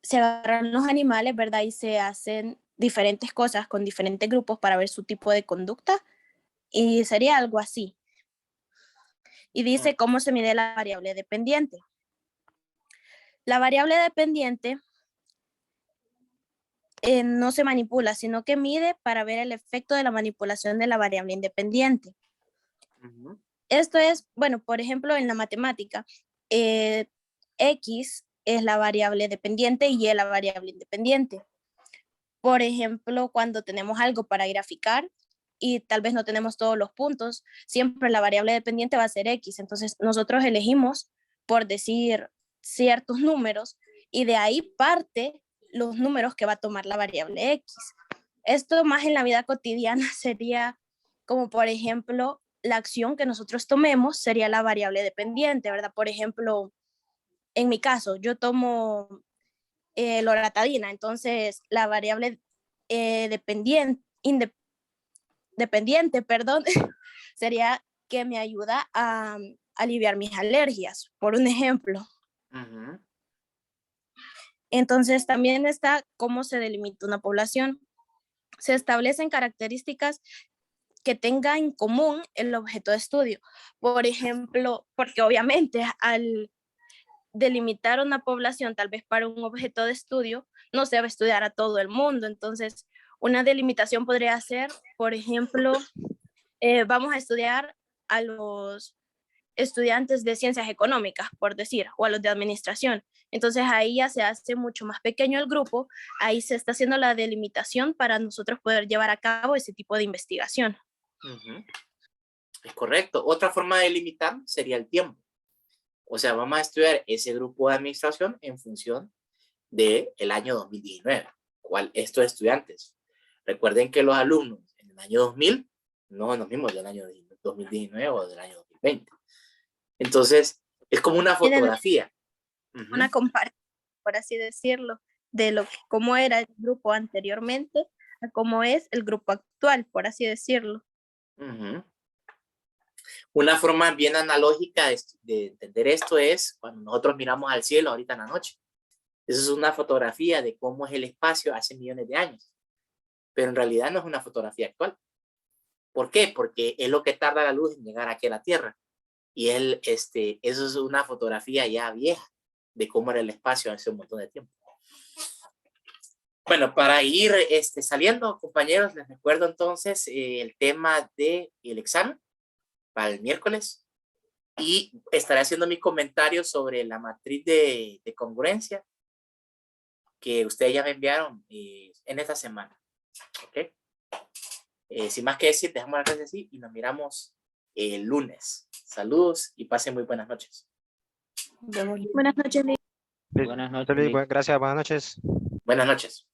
se agarran los animales, ¿verdad? Y se hacen diferentes cosas con diferentes grupos para ver su tipo de conducta y sería algo así. Y dice cómo se mide la variable dependiente. La variable dependiente no se manipula, sino que mide para ver el efecto de la manipulación de la variable independiente. Esto es, bueno, por ejemplo, en la matemática, X es la variable dependiente y Y la variable independiente. Por ejemplo, cuando tenemos algo para graficar y tal vez no tenemos todos los puntos, siempre la variable dependiente va a ser X. Entonces, nosotros elegimos, por decir, ciertos números y de ahí parte los números que va a tomar la variable X. Esto más en la vida cotidiana sería como, por ejemplo, la acción que nosotros tomemos sería la variable dependiente, ¿verdad? Por ejemplo, en mi caso, yo tomo loratadina, entonces la variable dependiente, perdón, sería que me ayuda a aliviar mis alergias, por un ejemplo. Entonces también está cómo se delimita una población. Se establecen características que tenga en común el objeto de estudio. Por ejemplo, porque obviamente al delimitar una población tal vez para un objeto de estudio, no se va a estudiar a todo el mundo. Entonces, una delimitación podría ser, por ejemplo, vamos a estudiar a los estudiantes de ciencias económicas, por decir, o a los de administración. Entonces ahí ya se hace mucho más pequeño el grupo, ahí se está haciendo la delimitación para nosotros poder llevar a cabo ese tipo de investigación. Es correcto. Otra forma de delimitar sería el tiempo. O sea, vamos a estudiar ese grupo de administración en función del año 2019. Estos estudiantes. Recuerden que los alumnos en el año 2000 no son los mismos del año 2019 o del año 2020. Entonces, es como una fotografía. Una comparación, por así decirlo, de cómo era el grupo anteriormente a cómo es el grupo actual, por así decirlo. Una forma bien analógica de entender esto es cuando nosotros miramos al cielo ahorita en la noche. Eso es una fotografía de cómo es el espacio hace millones de años. Pero en realidad no es una fotografía actual. ¿Por qué? Porque es lo que tarda la luz en llegar aquí a la Tierra. Y eso es una fotografía ya vieja de cómo era el espacio hace un montón de tiempo. Bueno, para ir saliendo, compañeros, les recuerdo entonces el tema del examen para el miércoles y estaré haciendo mi comentario sobre la matriz de congruencia que ustedes ya me enviaron en esta semana. ¿Ok? Sin más que decir, dejamos la clase así y nos miramos el lunes. Saludos y pasen muy buenas noches. Buenas noches, Lick. Buenas noches, Lick. Gracias, buenas noches. Buenas noches.